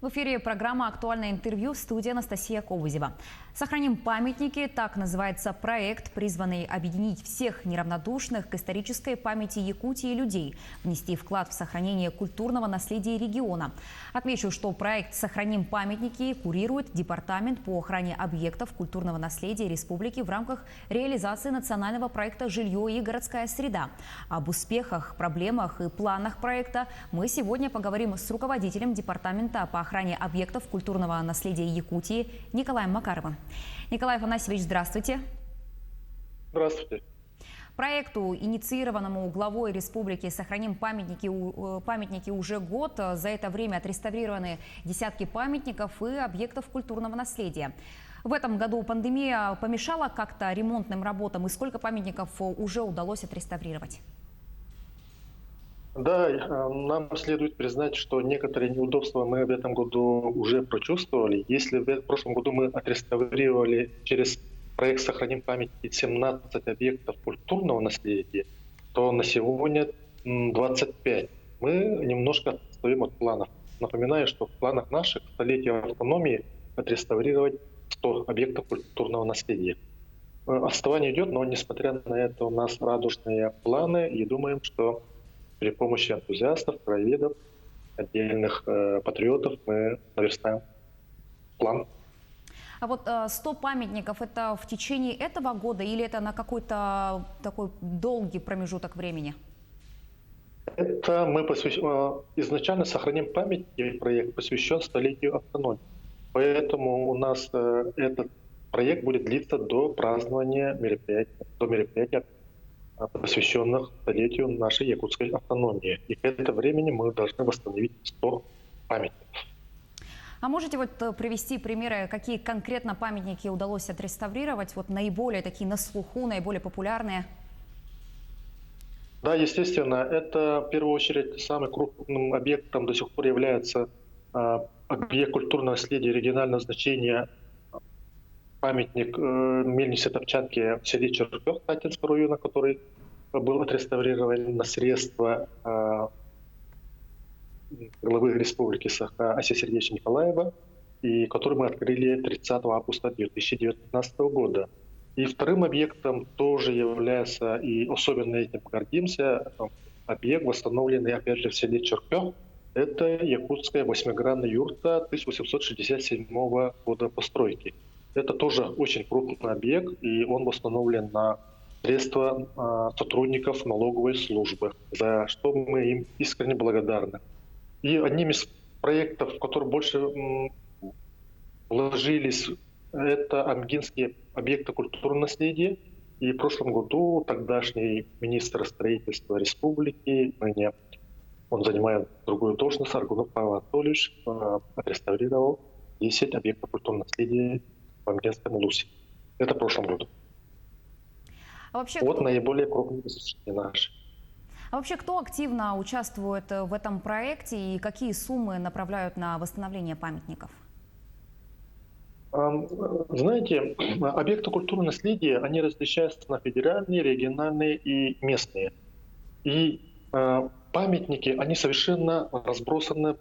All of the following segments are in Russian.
В эфире программа «Актуальное интервью», в студии Анастасия Кобызева. «Сохраним памятники» – так называется проект, призванный объединить всех неравнодушных к исторической памяти Якутии людей, внести вклад в сохранение культурного наследия региона. Отмечу, что проект «Сохраним памятники» курирует Департамент по охране объектов культурного наследия республики в рамках реализации национального проекта «Жилье и городская среда». Об успехах, проблемах и планах проекта мы сегодня поговорим с руководителем Департамента по охране объектов культурного наследия Якутии Николаем Макаровым. Николай Афанасьевич, здравствуйте. Здравствуйте. Проекту, инициированному главой республики «Сохраним памятники» уже год. За это время отреставрированы десятки памятников и объектов культурного наследия. В этом году пандемия помешала как-то ремонтным работам, и сколько памятников уже удалось отреставрировать? Да, нам следует признать, что некоторые неудобства мы в этом году уже прочувствовали. Если в прошлом году мы отреставрировали через проект «Сохраним памятники» 17 объектов культурного наследия, то на сегодня 25. Мы немножко отстаем от планов. Напоминаю, что в планах наших к столетию автономии отреставрировать 100 объектов культурного наследия. Отставание идет, но несмотря на это у нас радужные планы, и думаем, что при помощи энтузиастов, краеведов, отдельных патриотов мы наверстаем план. А вот 100 памятников – это в течение этого года или это на какой-то такой долгий промежуток времени? Это мы изначально «Сохраним памятники» проект посвящен столетию автономии. Поэтому у нас этот проект будет длиться до празднования мероприятия, посвященных столетию нашей якутской автономии. И к этому времени мы должны восстановить 100 памятников. А можете вот привести примеры, какие конкретно памятники удалось отреставрировать, вот наиболее такие на слуху, наиболее популярные? Да, естественно, это в первую очередь самым крупным объектом до сих пор является объект культурного наследия регионального значения, памятник мельнице-топчанке в селе Черпёк Татинского района, который был отреставрирован на средства главы республики Саха Асия Сергеевича Николаева, и который мы открыли 30 августа 2019 года. И вторым объектом тоже является, и особенно этим гордимся, объект, восстановленный опять же в селе Черпёк. Это якутская восьмигранная юрта 1867 года постройки. Это тоже очень крупный объект, и он восстановлен на средства сотрудников налоговой службы, за что мы им искренне благодарны. И одним из проектов, в которые больше вложились, это амгинские объекты культурного наследия. И в прошлом году тогдашний министр строительства республики, он занимает другую должность, Аргунов Павел Анатольевич, отреставрировал 10 объектов культурного наследия в Амгинском Улусе. Это в прошлом году. А вообще, вот наиболее крупные достижения наши. А вообще, кто активно участвует в этом проекте и какие суммы направляют на восстановление памятников? Знаете, объекты культурного наследия, они различаются на федеральные, региональные и местные. И памятники, они совершенно разбросаны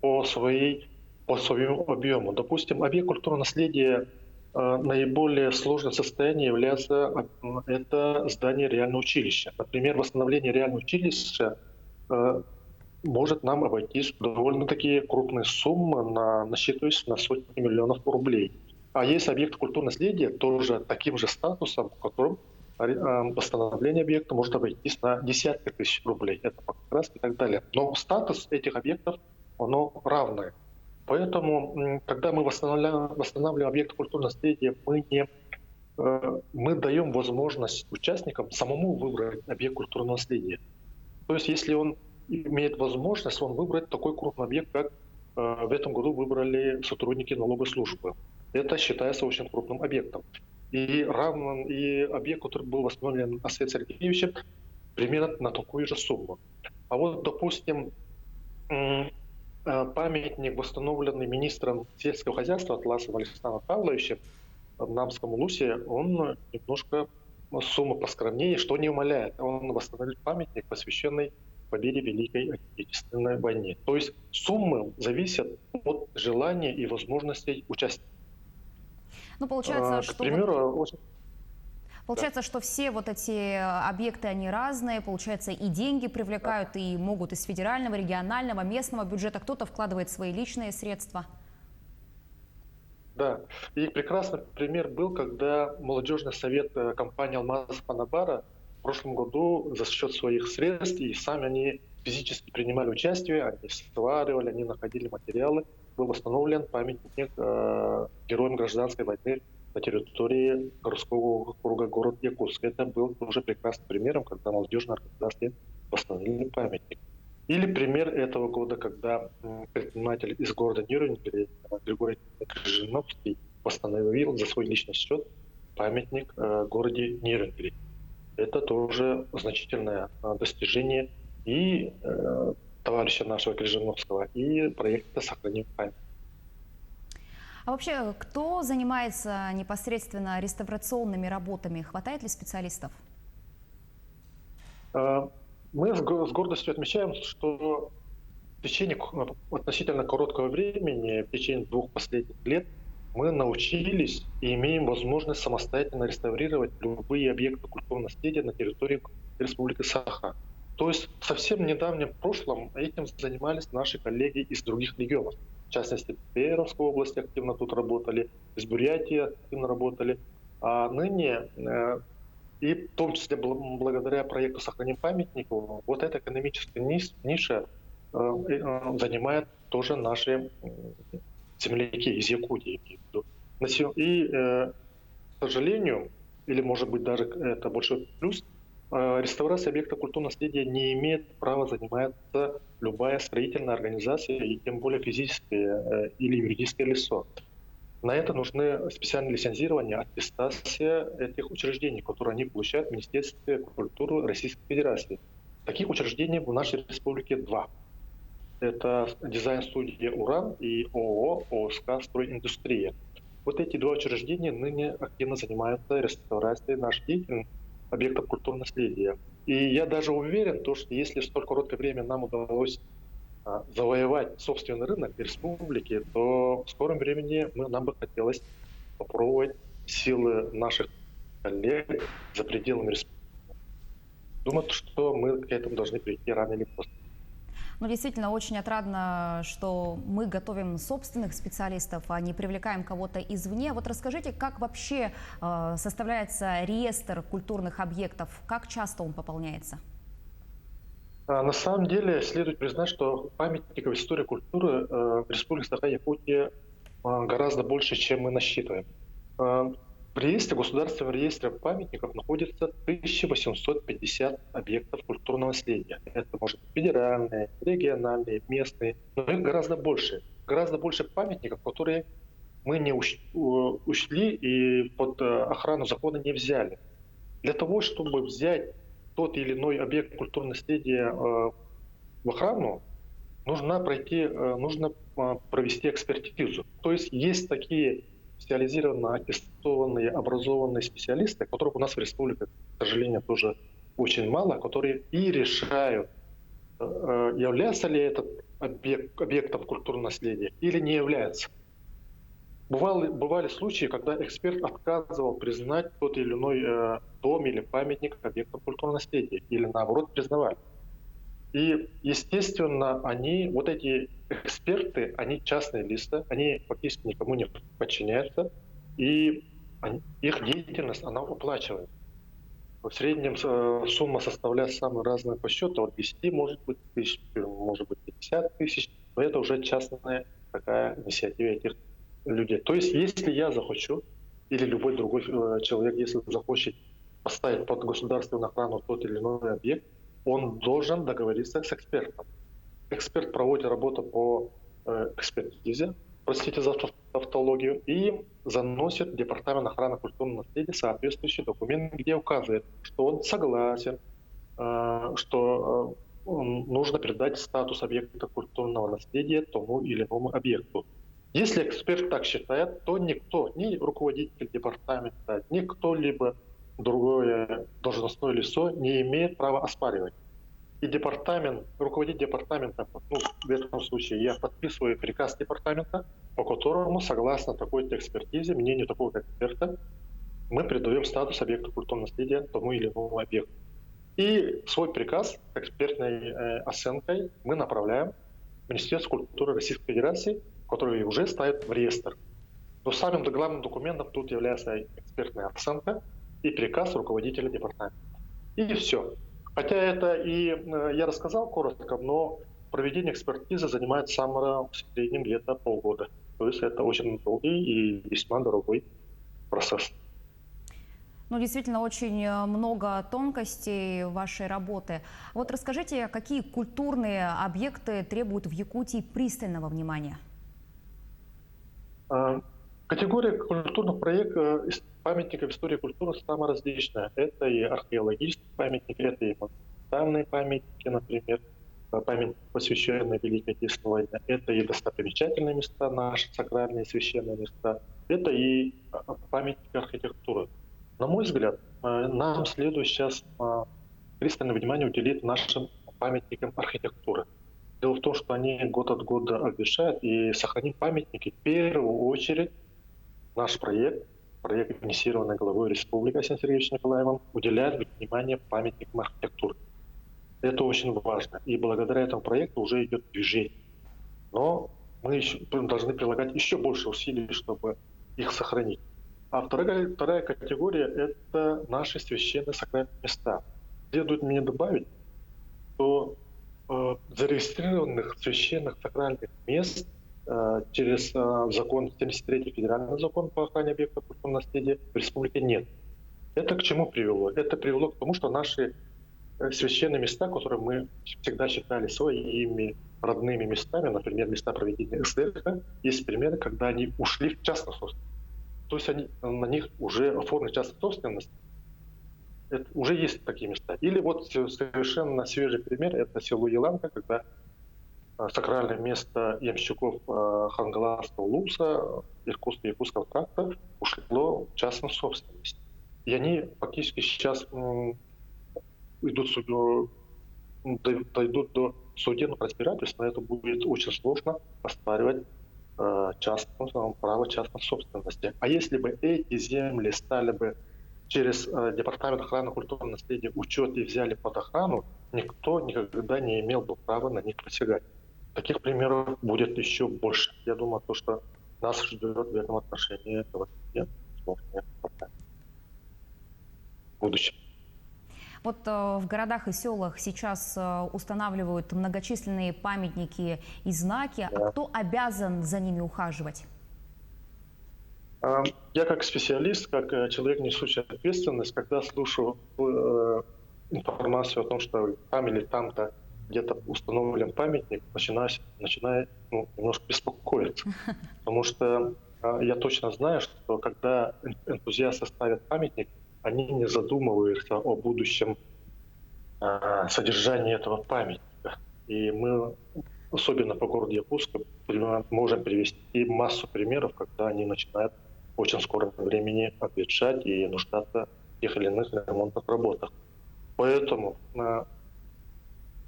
по своему объему. Допустим, объект культурного наследия наиболее сложное состояние является это здание реального училища. Например, восстановление реального училища может нам обойтись довольно-таки крупные суммы, насчитываясь на сотни миллионов рублей. А есть объект культурного наследия тоже таким же статусом, в котором восстановление объекта может обойтись на десятки тысяч рублей. Это покраска и так далее. Но статус этих объектов, оно равное. Поэтому, когда мы восстанавливаем объект культурного наследия, мы даем возможность участникам самому выбрать объект культурного наследия. То есть, если он имеет возможность, он выбрать такой крупный объект, как в этом году выбрали сотрудники налоговой службы. Это считается очень крупным объектом. И объект, который был восстановлен Асией Сергеевичем, примерно на такую же сумму. А вот, допустим, памятник, восстановленный министром сельского хозяйства Атласовым Александром Павловичем в Намском Улусе, он немножко сумма поскромнее, что не умаляет. Он восстановил памятник, посвященный победе в Великой Отечественной войне. То есть суммы зависят от желания и возможностей участников. Ну, получается, К что примеру, получается, что все вот эти объекты, они разные, получается, и деньги привлекают, и могут из федерального, регионального, местного бюджета, кто-то вкладывает свои личные средства. да, и прекрасный пример был, когда молодежный совет компании «Алмаз Панабара» в прошлом году за счет своих средств, и сами они физически принимали участие, они сваривали, они находили материалы, был восстановлен памятник героям гражданской войны на территории городского округа город Якутск. Это был уже прекрасным примером, когда молодежные организации восстановили памятник. Или пример этого года, когда предприниматель из города Нюрнберг Григорий Крыжиновский восстановил за свой личный счет памятник в городе Нюрнберг. Это тоже значительное достижение и товарища нашего Крыжиновского, и проекта «Сохраним память». А вообще, кто занимается непосредственно реставрационными работами? Хватает ли специалистов? Мы с гордостью отмечаем, что в течение относительно короткого времени, в течение 2 последних лет, мы научились и имеем возможность самостоятельно реставрировать любые объекты культурного наследия на территории Республики Саха. То есть в совсем недавнем прошлом этим занимались наши коллеги из других регионов. В частности, в Пермской области активно тут работали, из Бурятии активно работали. А ныне, и в том числе благодаря проекту «Сохраним памятнику», вот эта экономическая ниша занимает тоже наши земляки из Якутии. И, к сожалению, или может быть даже это большой плюс, реставрацией объекта культурного наследия не имеет права заниматься любая строительная организация, и тем более физическое или юридическое лицо. На это нужны специальные лицензирования, аттестация этих учреждений, которые они получают в Министерстве культуры Российской Федерации. Таких учреждений в нашей республике 2. Это дизайн-студия «Уран» и ООО «ОСК Стройиндустрия». Вот эти 2 учреждения ныне активно занимаются реставрацией наших деятельных объектов культурного наследия. И я даже уверен, что если в столь короткое время нам удалось завоевать собственный рынок республики, то в скором времени нам бы хотелось попробовать силы наших коллег за пределами республики. Думаю, что мы к этому должны прийти рано или поздно. Ну, действительно, очень отрадно, что мы готовим собственных специалистов, а не привлекаем кого-то извне. Вот расскажите, как вообще составляется реестр культурных объектов, как часто он пополняется? На самом деле, следует признать, что памятников истории культуры в Республике Саха-Якутия гораздо больше, чем мы насчитываем. В реестре, государственном реестре памятников находится 1850 объектов культурного наследия. Это может быть федеральные, региональные, местные, но их гораздо больше. Гораздо больше памятников, которые мы не учли и под охрану закона не взяли. Для того, чтобы взять тот или иной объект культурного наследия в охрану, нужно провести экспертизу. То есть такие специализированно аттестованные, образованные специалисты, которых у нас в республике, к сожалению, тоже очень мало, которые и решают, является ли этот объект объектом культурного наследия или не является. Бывали случаи, когда эксперт отказывал признать тот или иной дом или памятник объектом культурного наследия, или наоборот признавали. И, естественно, вот эти эксперты, они частные лица, они фактически никому не подчиняются, и их деятельность, она оплачивает. В среднем сумма составляет самые разные по счету, от 10, может быть, тысяч, может быть, 50 тысяч, но это уже частная такая инициатива этих людей. То есть, если я захочу, или любой другой человек, если захочет поставить под государственную охрану тот или иной объект, он должен договориться с экспертом. Эксперт проводит работу по экспертизе, простите за тавтологию, и заносит в Департамент охраны культурного наследия соответствующий документ, где указывает, что он согласен, что нужно передать статус объекта культурного наследия тому или иному объекту. Если эксперт так считает, то никто, ни руководитель департамента, ни кто-либо другое должностное лицо не имеет права оспаривать. и департамент, руководитель департамента, ну, в этом случае я подписываю приказ департамента, по которому, согласно такой-то экспертизе, мнению такого эксперта, мы придаем статус объекта культурного наследия тому или иному объекту. И свой приказ экспертной оценкой мы направляем в Министерство культуры Российской Федерации, который уже ставит в реестр. Но самым главным документом тут является экспертная оценка и приказ руководителя департамента. И все. Хотя это и я рассказал коротко, но проведение экспертизы занимает в среднем где-то полгода. То есть это очень долгий и весьма дорогой процесс. Ну, действительно, очень много тонкостей вашей работы. Вот расскажите, какие культурные объекты требуют в Якутии пристального внимания? Категория культурных памятников истории культуры самая различная. Это и археологические памятники, это и монументальные памятники, например, памятники, посвященные Великой Отечественной войне. Это и достопримечательные места, наши сакральные священные места. Это и памятники архитектуры. На мой взгляд, нам следует сейчас пристальное внимание уделить нашим памятникам архитектуры. Дело в том, что они год от года обветшают, и сохранить памятники в первую очередь наш проект, инициированный главой республики Арсением Сергеевичем Николаевым, уделяет внимание памятникам архитектуры. Это очень важно. И благодаря этому проекту уже идет движение. Но мы должны прилагать еще больше усилий, чтобы их сохранить. А вторая категория – это наши священные сакральные места. Следует мне добавить, что зарегистрированных священных сакральных мест через закон, 73-й федеральный закон по охране объектов культурного наследия в республике нет. Это к чему привело? Это привело к тому, что наши священные места, которые мы всегда считали своими родными местами, например, места проведения СДР, есть примеры, когда они ушли в частную собственность. То есть на них уже оформлена частная собственность. Это, уже есть такие места. Или вот совершенно свежий пример – это село Еланка, когда сакральное место ямщиков Хангаласского Луса, Иркутского тракта ушло в частную собственность. И они фактически сейчас дойдут до судебного разбирательства, но это будет очень сложно оспаривать право частной собственности. А если бы эти земли стали бы через Департамент охраны культурного наследия учет и взяли под охрану, никто никогда не имел бы права на них посягать. Таких примеров будет еще больше. Я думаю, то, что нас ждет в этом отношении в будущем. Вот в городах и селах сейчас устанавливают многочисленные памятники и знаки. Да. А кто обязан за ними ухаживать? Я как специалист, как человек, несущий ответственность, когда слушаю информацию о том, что там или там-то где-то установлен памятник, начинаю немножко беспокоиться. Потому что я точно знаю, что когда энтузиасты ставят памятник, они не задумываются о будущем содержании этого памятника. И мы, особенно по городу Якутска, можем привести массу примеров, когда они начинают в очень скором времени обветшать и нуждаться в тех или иных ремонтных работах. Поэтому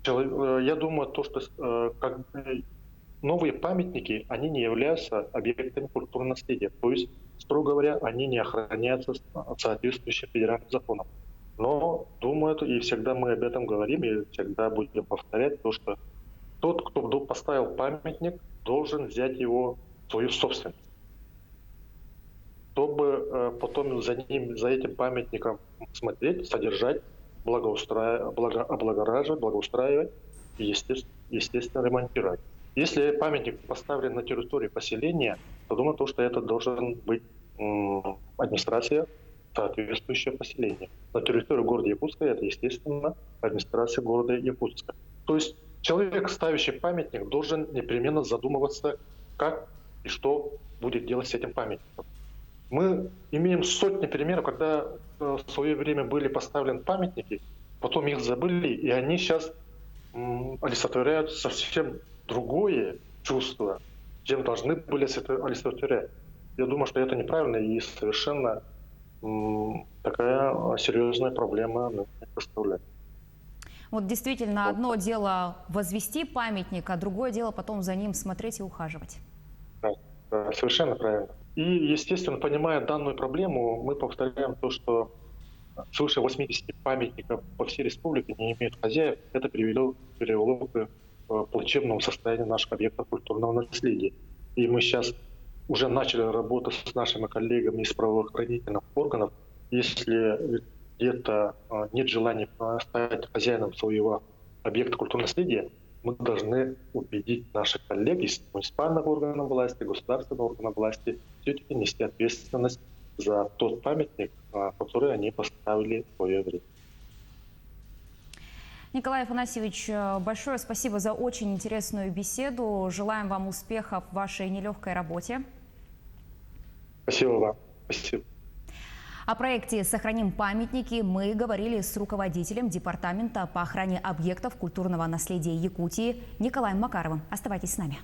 я думаю, что новые памятники, они не являются объектами культурного наследия. То есть, строго говоря, они не охраняются соответствующим федеральным законом. Но думаю, и всегда мы об этом говорим, и всегда будем повторять то, что тот, кто поставил памятник, должен взять его в свою собственность. Чтобы потом за этим памятником смотреть, содержать, облагораживать, благоустраивать и, естественно, ремонтировать. Если памятник поставлен на территории поселения, то думаю, что это должен быть администрация, соответствующее поселение. На территории города Якутска это, естественно, администрация города Якутска. То есть человек, ставящий памятник, должен непременно задумываться, как и что будет делать с этим памятником. Мы имеем сотни примеров, когда в свое время были поставлены памятники, потом их забыли, и они сейчас олицетворяют совсем другое чувство, чем должны были олицетворять. Я думаю, что это неправильно и совершенно такая серьезная проблема представляет. Вот действительно, Вот. одно дело возвести памятник, а другое дело потом за ним смотреть и ухаживать. Да, да, совершенно правильно. И, естественно, понимая данную проблему, мы повторяем то, что свыше 80 памятников по всей республике не имеют хозяев. Это привело к плачевному состоянию наших объектов культурного наследия. И мы сейчас уже начали работу с нашими коллегами из правоохранительных органов. Если где-то нет желания стать хозяином своего объекта культурного наследия, мы должны убедить наших коллег из муниципальных органов власти, государственных органов власти все-таки нести ответственность за тот памятник, который они поставили в свое время. Николай Афанасьевич, большое спасибо за очень интересную беседу. Желаем вам успехов в вашей нелегкой работе. Спасибо вам. Спасибо. О проекте «Сохраним памятники» мы говорили с руководителем Департамента по охране объектов культурного наследия Якутии Николаем Макаровым. Оставайтесь с нами.